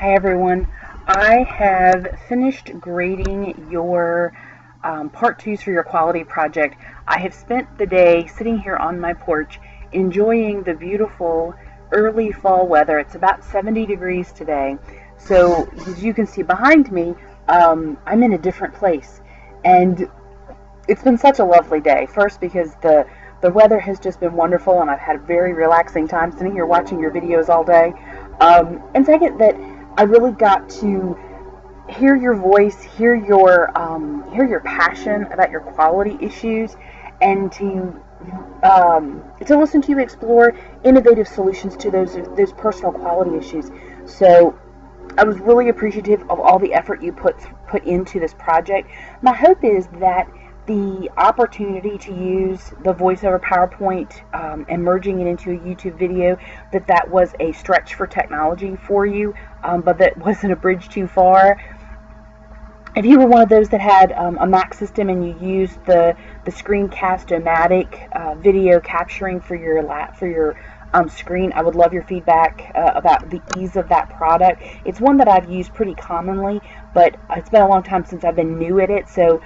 Hi everyone. I have finished grading your part twos for your quality project. I have spent the day sitting here on my porch enjoying the beautiful early fall weather. It's about 70 degrees today. So as you can see behind me, I'm in a different place. And it's been such a lovely day. First because the weather has just been wonderful and I've had a very relaxing time sitting here watching your videos all day. And second, that I really got to hear your voice, hear your passion about your quality issues, and to listen to you explore innovative solutions to those personal quality issues. So I was really appreciative of all the effort you put into this project. My hope is that the opportunity to use the voiceover PowerPoint and merging it into a YouTube video, that was a stretch for technology for you, but that wasn't a bridge too far. If you were one of those that had a Mac system and you used the Screencast-O-Matic video capturing for your screen, I would love your feedback about the ease of that product. It's one that I've used pretty commonly, but it's been a long time since I've been new at it. So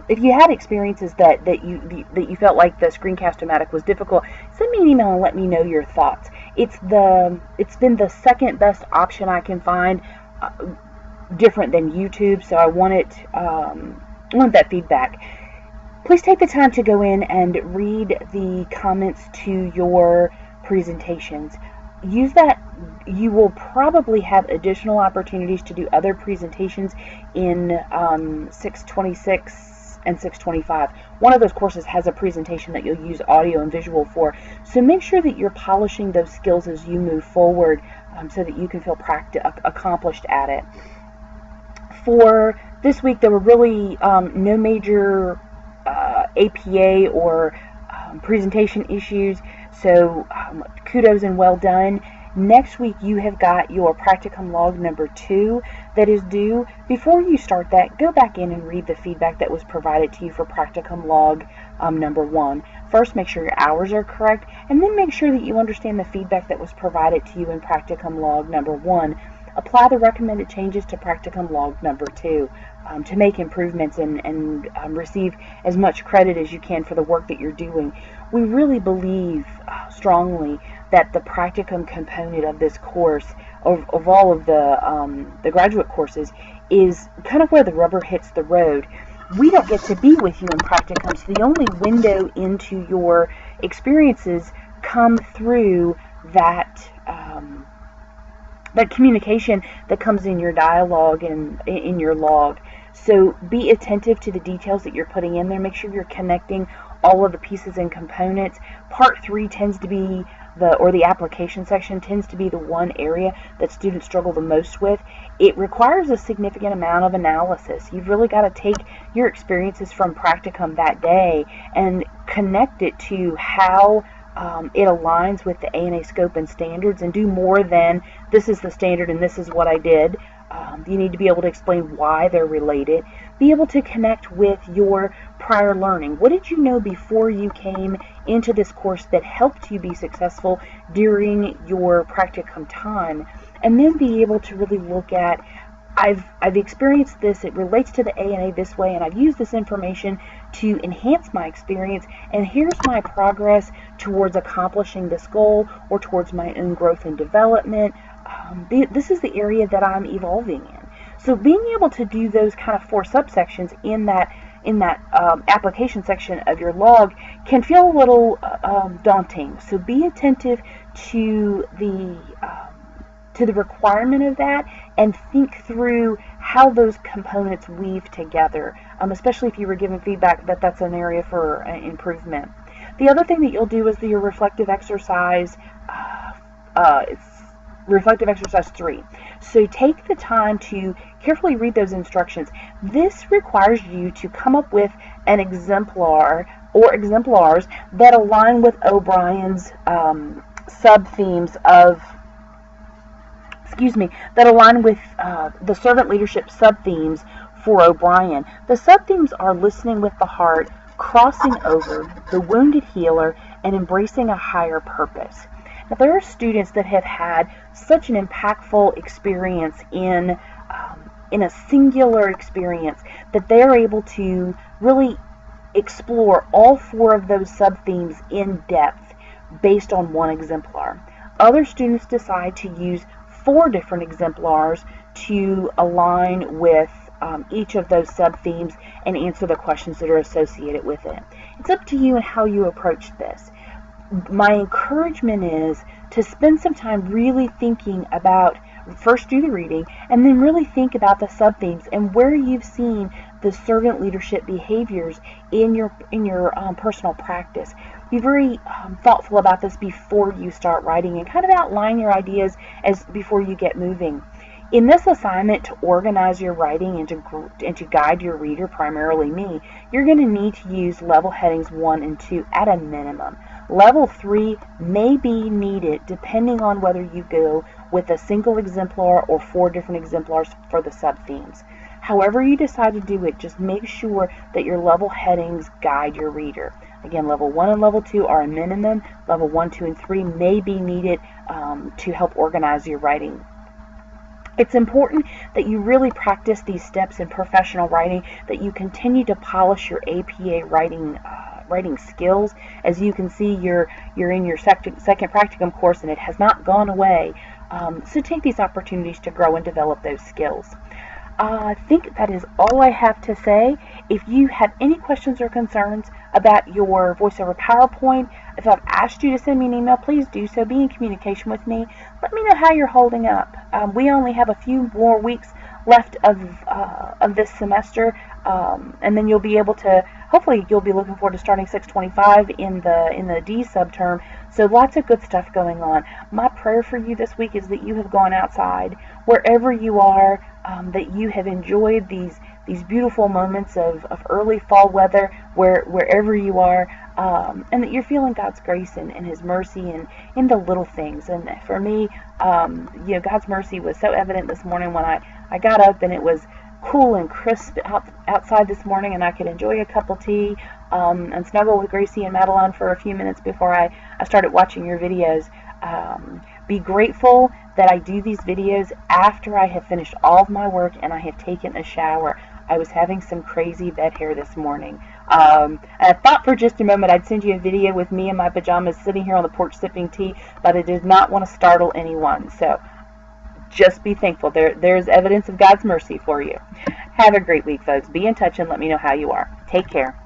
if you had experiences that you felt like the Screencast-O-Matic was difficult, send me an email and let me know your thoughts. It's been the second best option I can find, different than YouTube. So I want that feedback. Please take the time to go in and read the comments to your presentations. Use that. You will probably have additional opportunities to do other presentations in 626 and 625. One of those courses has a presentation that you'll use audio and visual for. So make sure that you're polishing those skills as you move forward, so that you can feel accomplished at it. For this week, there were really no major APA or presentation issues, so kudos and well done. Next week you have got your practicum log number 2 that is due. Before you start that, go back in and read the feedback that was provided to you for practicum log number 1. First, make sure your hours are correct, and then make sure that you understand the feedback that was provided to you in practicum log number 1. Apply the recommended changes to practicum log number 2 to make improvements and receive as much credit as you can for the work that you're doing. We really believe strongly that the practicum component of this course, of all of the graduate courses, is kind of where the rubber hits the road. We don't get to be with you in practicum, so the only window into your experiences come through that communication that comes in your dialogue and in your log. So be attentive to the details that you're putting in there. Make sure you're connecting all of the pieces and components. Part 3 tends to be the application section tends to be the one area that students struggle the most with. It requires a significant amount of analysis. You've really got to take your experiences from practicum that day and connect it to how it aligns with the ANA scope and standards, and do more than this is the standard and this is what I did. You need to be able to explain why they're related. Be able to connect with your prior learning. What did you know before you came into this course that helped you be successful during your practicum time? And then be able to really look at, I've experienced this, it relates to the ANA this way, and I've used this information to enhance my experience, and here's my progress towards accomplishing this goal or towards my own growth and development. This is the area that I'm evolving in. So being able to do those kind of 4 subsections in that application section of your log can feel a little daunting. So be attentive to the requirement of that, and think through how those components weave together, especially if you were given feedback that that's an area for improvement. The other thing that you'll do is your reflective exercise. It's reflective exercise 3. So take the time to carefully read those instructions. This requires you to come up with an exemplar or exemplars that align with O'Brien's sub-themes of that align with the servant leadership sub-themes for O'Brien. The sub-themes are listening with the heart, crossing over, the wounded healer, and embracing a higher purpose. Now, there are students that have had such an impactful experience in a singular experience that they're able to really explore all 4 of those sub-themes in depth based on one exemplar. Other students decide to use 4 different exemplars to align with each of those sub-themes and answer the questions that are associated with it. It's up to you and how you approach this. My encouragement is to spend some time really thinking about, first do the reading, and then really think about the sub-themes and where you've seen the servant leadership behaviors in your personal practice. Be very thoughtful about this before you start writing, and kind of outline your ideas before you get moving. In this assignment, to organize your writing and to guide your reader, primarily me, you're going to need to use level headings 1 and 2 at a minimum. Level 3 may be needed depending on whether you go with a single exemplar or 4 different exemplars for the sub-themes. However you decide to do it, just make sure that your level headings guide your reader. Again, level 1 and level 2 are a minimum. Level 1, 2, and 3 may be needed to help organize your writing. It's important that you really practice these steps in professional writing, that you continue to polish your APA writing skills. As you can see, you're in your second practicum course, and it has not gone away. So take these opportunities to grow and develop those skills. I think that is all I have to say. If you have any questions or concerns about your voiceover PowerPoint, if I've asked you to send me an email, please do so. Be in communication with me. Let me know how you're holding up. We only have a few more weeks left of this semester, and then you'll be able to, hopefully you'll be looking forward to starting 625 in the D subterm. So lots of good stuff going on. My prayer for you this week is that you have gone outside, wherever you are, that you have enjoyed these beautiful moments of early fall weather wherever you are, and that you're feeling God's grace and His mercy and in the little things. And for me, God's mercy was so evident this morning when I got up and it was cool and crisp outside this morning, and I could enjoy a cup of tea and snuggle with Gracie and Madeline for a few minutes before I started watching your videos. Be grateful that I do these videos after I have finished all of my work and I have taken a shower. I was having some crazy bed hair this morning. I thought for just a moment I'd send you a video with me in my pajamas sitting here on the porch sipping tea, but I did not want to startle anyone. So just be thankful. There's evidence of God's mercy for you. Have a great week, folks. Be in touch and let me know how you are. Take care.